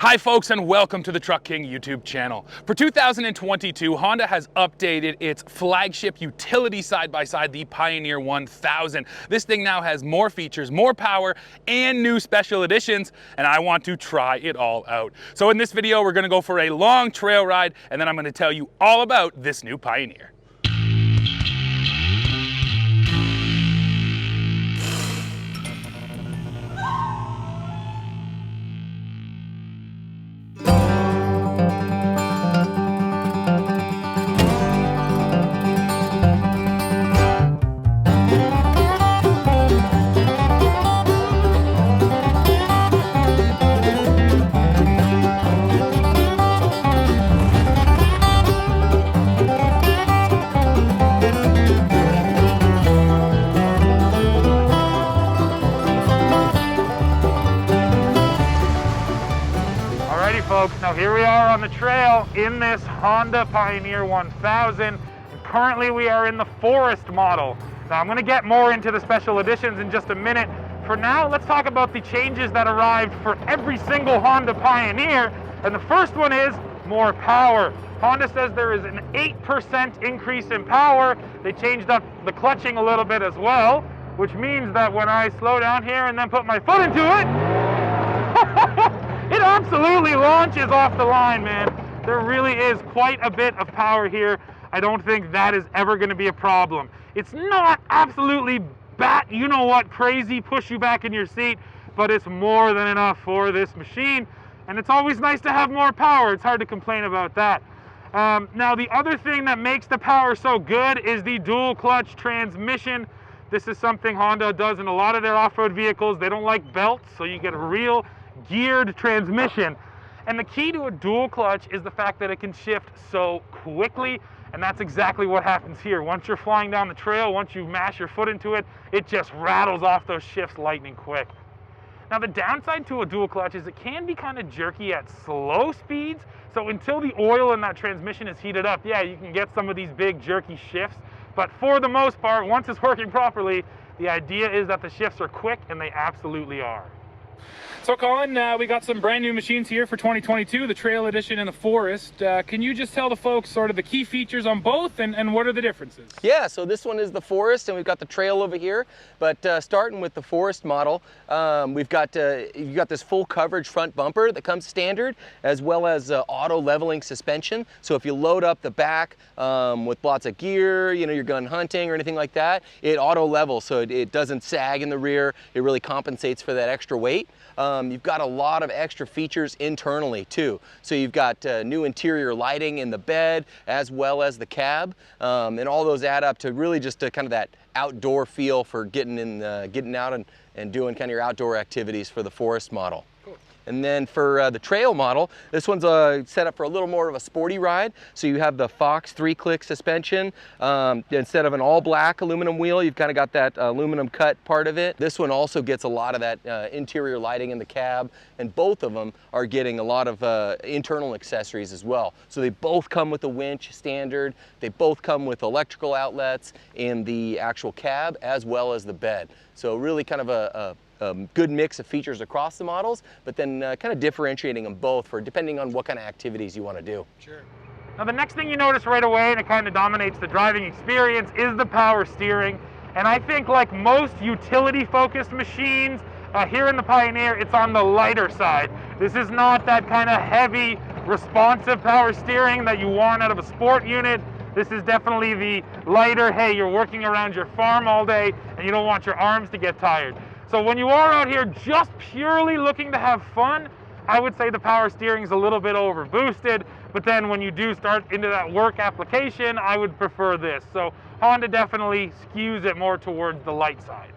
Hi folks, and welcome to the Truck King YouTube channel. For 2022, Honda has updated its flagship utility side-by-side, the Pioneer 1000. This thing now has more features, more power, and new special editions, and I want to try it all out. So in this video, we're gonna go for a long trail ride, and then I'm gonna tell you all about this new Pioneer. Folks, now here we are on the trail in this Honda Pioneer 1000, and currently we are in the Forest model. Now I'm going to get more into the special editions in just a minute. For now, let's talk about the changes that arrived for every single Honda Pioneer, and the first one is more power. Honda says there is an 8% increase in power. They changed up the clutching a little bit as well, which means that when I slow down here and then put my foot into it, it absolutely launches off the line, man. There really is quite a bit of power here. I don't think that is ever going to be a problem. It's not absolutely you know what, crazy, push you back in your seat, but it's more than enough for this machine. And it's always nice to have more power. It's hard to complain about that. Now, the other thing that makes the power so good is the dual clutch transmission. This is something Honda does in a lot of their off-road vehicles. They don't like belts, so you get a real geared transmission. And the key to a dual clutch is the fact that it can shift so quickly, and that's exactly what happens here. Once you're flying down the trail, once you mash your foot into it, it just rattles off those shifts lightning quick. Now, the downside to a dual clutch is it can be kind of jerky at slow speeds, so until the oil in that transmission is heated up, yeah, you can get some of these big jerky shifts, but for the most part, once it's working properly, the idea is that the shifts are quick, and they absolutely are. So Colin, we got some brand new machines here for 2022, the Trail Edition and the Forest. Can you just tell the folks sort of the key features on both and what are the differences? Yeah, so this one is the Forest and we've got the Trail over here. But starting with the Forest model, you've got this full coverage front bumper that comes standard, as well as auto leveling suspension. So if you load up the back with lots of gear, you know, you're gun hunting or anything like that, it auto levels, so it doesn't sag in the rear. It really compensates for that extra weight. You've got a lot of extra features internally too. So you've got new interior lighting in the bed as well as the cab, and all those add up to really just kind of that outdoor feel for getting out and doing kind of your outdoor activities for the Forest model. Cool. And then for the Trail model, this one's set up for a little more of a sporty ride. So you have the Fox 3-click suspension. Instead of an all-black aluminum wheel, you've kind of got that aluminum cut part of it. This one also gets a lot of that interior lighting in the cab, and both of them are getting a lot of internal accessories as well. So they both come with a winch standard. They both come with electrical outlets in the actual cab as well as the bed. So really kind of a good mix of features across the models, but then kind of differentiating them both for depending on what kind of activities you want to do. Sure. Now, the next thing you notice right away, and it kind of dominates the driving experience, is the power steering. And I think, like most utility-focused machines, here in the Pioneer, it's on the lighter side. This is not that kind of heavy, responsive power steering that you want out of a sport unit. This is definitely the lighter, hey, you're working around your farm all day, and you don't want your arms to get tired. So when you are out here just purely looking to have fun, I would say the power steering is a little bit over boosted, but then when you do start into that work application, I would prefer this. So Honda definitely skews it more towards the light side.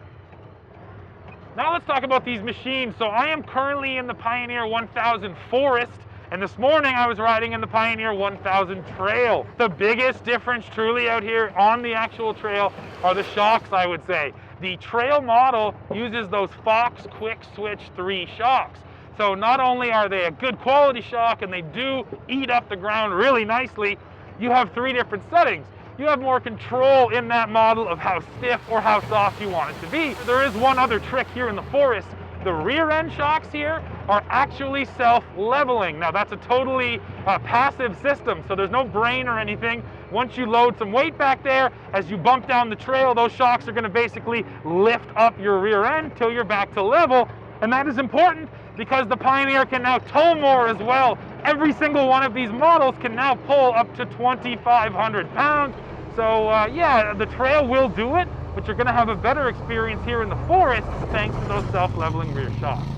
Now let's talk about these machines. So I am currently in the Pioneer 1000 Forest, and this morning I was riding in the Pioneer 1000 Trail. The biggest difference truly out here on the actual trail are the shocks, I would say. The Trail model uses those Fox Quick Switch 3 shocks. So not only are they a good quality shock and they do eat up the ground really nicely, you have 3 different settings. You have more control in that model of how stiff or how soft you want it to be. There is one other trick here in the Forest, The rear end shocks here are actually self-leveling. Now that's a totally passive system, so there's no brain or anything. Once you load some weight back there, as you bump down the trail, those shocks are going to basically lift up your rear end till you're back to level. And that is important because the Pioneer can now tow more as well. Every single one of these models can now pull up to 2,500 pounds. So yeah, the trail will do it, but you're going to have a better experience here in the forest thanks to those self-leveling rear shocks.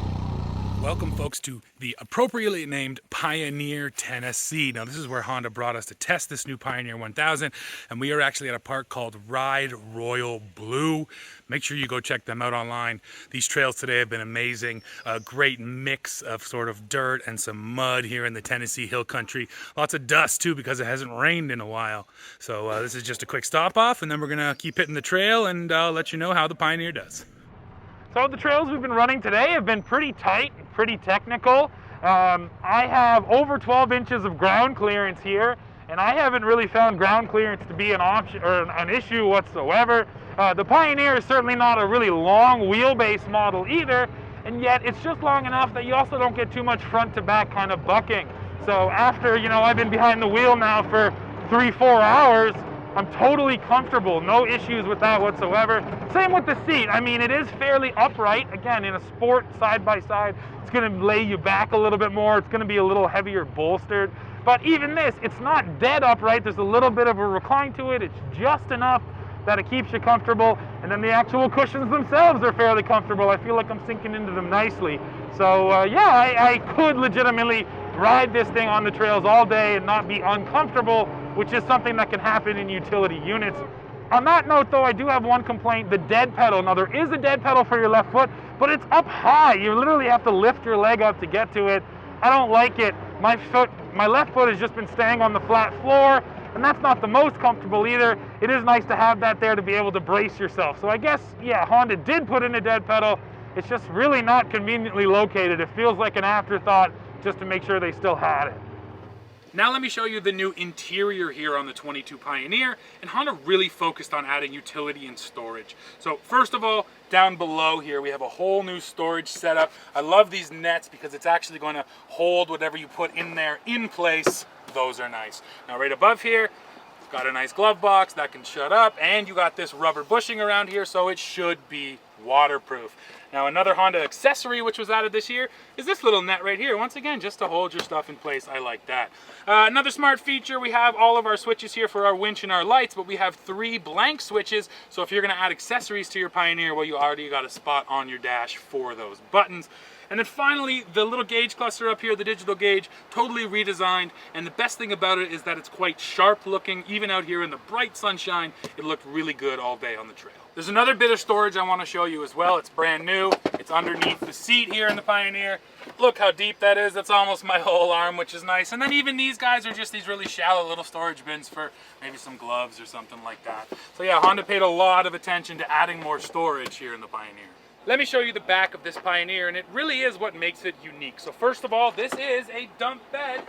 Welcome, folks, to the appropriately named Pioneer, Tennessee. Now, this is where Honda brought us to test this new Pioneer 1000, and we are actually at a park called Ride Royal Blue. Make sure you go check them out online. These trails today have been amazing. A great mix of sort of dirt and some mud here in the Tennessee Hill Country. Lots of dust, too, because it hasn't rained in a while. So this is just a quick stop off, and then we're going to keep hitting the trail, and I'll let you know how the Pioneer does. So the trails we've been running today have been pretty tight, pretty technical. I have over 12 inches of ground clearance here, and I haven't really found ground clearance to be an option or an issue whatsoever. The Pioneer is certainly not a really long wheelbase model either, and yet it's just long enough that you also don't get too much front to back kind of bucking. So after, I've been behind the wheel now for 3-4 hours, I'm totally comfortable, no issues with that whatsoever. Same with the seat. I mean, it is fairly upright. Again, in a sport side-by-side, it's going to lay you back a little bit more. It's going to be a little heavier bolstered. But even this, it's not dead upright. There's a little bit of a recline to it. It's just enough that it keeps you comfortable. And then the actual cushions themselves are fairly comfortable. I feel like I'm sinking into them nicely. So yeah, I could legitimately ride this thing on the trails all day and not be uncomfortable, which is something that can happen in utility units. On that note, though, I do have one complaint, the dead pedal. Now, there is a dead pedal for your left foot, but it's up high. You literally have to lift your leg up to get to it. I don't like it. My left foot has just been staying on the flat floor, and that's not the most comfortable either. It is nice to have that there to be able to brace yourself. So I guess, yeah, Honda did put in a dead pedal. It's just really not conveniently located. It feels like an afterthought just to make sure they still had it. Now let me show you the new interior here on the 22 Pioneer, and Honda really focused on adding utility and storage. So first of all, down below here we have a whole new storage setup. I love these nets because it's actually going to hold whatever you put in there in place. Those are nice. Now right above here, it's got a nice glove box that can shut up, and you got this rubber bushing around here, so it should be waterproof. Now another Honda accessory which was added this year is this little net right here. Once again, just to hold your stuff in place. I like that. Another smart feature, we have all of our switches here for our winch and our lights, but we have 3 blank switches. So if you're going to add accessories to your Pioneer, well, you already got a spot on your dash for those buttons. And then finally, the little gauge cluster up here, the digital gauge, totally redesigned. And the best thing about it is that it's quite sharp looking. Even out here in the bright sunshine, it looked really good all day on the trail. There's another bit of storage I want to show you as well. It's brand new. It's underneath the seat here in the Pioneer. Look how deep that is. That's almost my whole arm, which is nice. And then even these guys are just these really shallow little storage bins for maybe some gloves or something like that. So yeah, Honda paid a lot of attention to adding more storage here in the Pioneer. Let me show you the back of this Pioneer, and it really is what makes it unique. So first of all, this is a dump bed.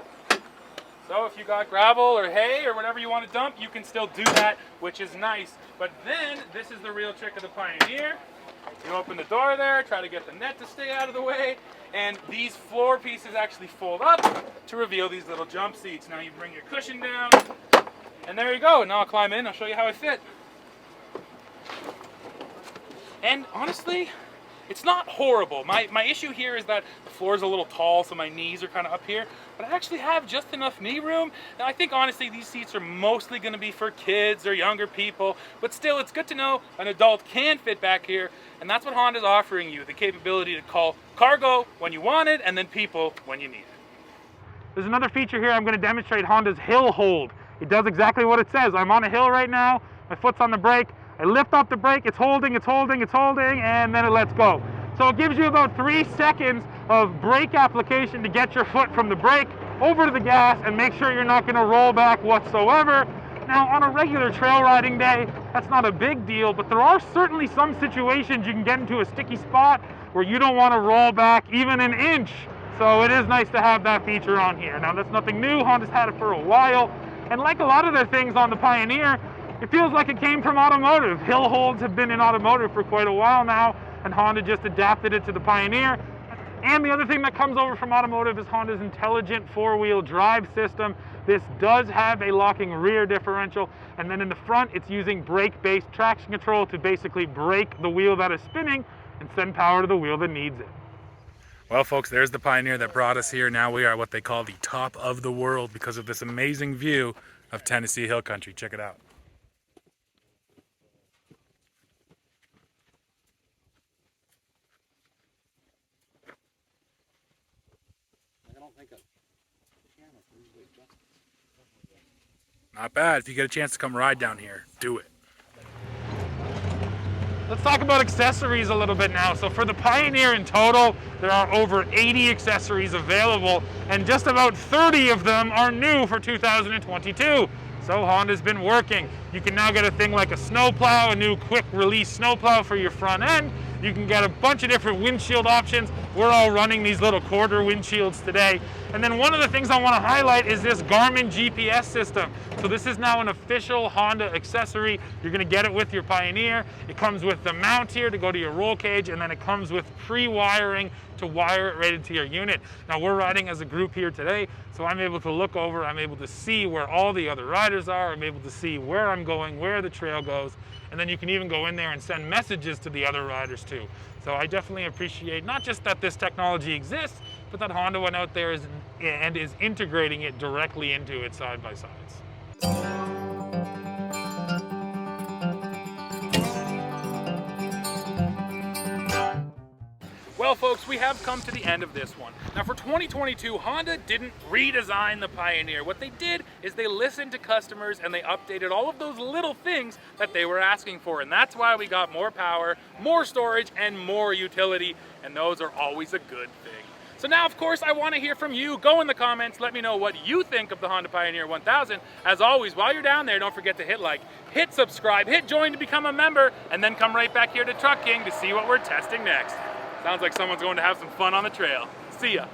So if you got gravel or hay or whatever you want to dump, you can still do that, which is nice. But then, this is the real trick of the Pioneer. You open the door there, try to get the net to stay out of the way, and these floor pieces actually fold up to reveal these little jump seats. Now you bring your cushion down, and there you go. Now I'll climb in, I'll show you how I fit. And honestly, it's not horrible. My issue here is that the floor is a little tall, so my knees are kind of up here. But I actually have just enough knee room. And I think honestly these seats are mostly going to be for kids or younger people. But still, it's good to know an adult can fit back here. And that's what Honda's offering you, the capability to call cargo when you want it and then people when you need it. There's another feature here I'm going to demonstrate, Honda's hill hold. It does exactly what it says. I'm on a hill right now. My foot's on the brake. I lift up the brake, it's holding, and then it lets go. So it gives you about 3 seconds of brake application to get your foot from the brake over to the gas and make sure you're not going to roll back whatsoever. Now, on a regular trail riding day, that's not a big deal, but there are certainly some situations you can get into a sticky spot where you don't want to roll back even an inch. So it is nice to have that feature on here. Now, that's nothing new. Honda's had it for a while. And like a lot of their things on the Pioneer, it feels like it came from automotive. Hill holds have been in automotive for quite a while now. and Honda just adapted it to the Pioneer. And the other thing that comes over from automotive is Honda's intelligent four-wheel drive system. This does have a locking rear differential, and then in the front it's using brake-based traction control to basically brake the wheel that is spinning and send power to the wheel that needs it. Well, folks, there's the Pioneer that brought us here. Now we are what they call the top of the world because of this amazing view of Tennessee Hill Country. Check it out. Not bad. If you get a chance to come ride down here, do it. Let's talk about accessories a little bit now. So for the Pioneer in total, there are over 80 accessories available, and just about 30 of them are new for 2022. So Honda's been working. You can now get a thing like a snowplow, a new quick release snowplow for your front end. You can get a bunch of different windshield options. We're all running these little quarter windshields today. And then one of the things I want to highlight is this Garmin GPS system. So this is now an official Honda accessory. You're going to get it with your Pioneer. It comes with the mount here to go to your roll cage, and then it comes with pre-wiring to wire it right into your unit. Now we're riding as a group here today, so I'm able to look over, I'm able to see where all the other riders are, I'm able to see where I'm going, where the trail goes, and then you can even go in there and send messages to the other riders too. So I definitely appreciate not just that this technology exists, but that Honda went out there and is integrating it directly into its side-by-sides. Well, folks, we have come to the end of this one. Now, for 2022, Honda didn't redesign the Pioneer. What they did is they listened to customers and they updated all of those little things that they were asking for. And that's why we got more power, more storage, and more utility. And those are always a good thing. So now, of course, I want to hear from you. Go in the comments. Let me know what you think of the Honda Pioneer 1000. As always, while you're down there, don't forget to hit like, hit subscribe, hit join to become a member, and then come right back here to Truck King to see what we're testing next. Sounds like someone's going to have some fun on the trail. See ya.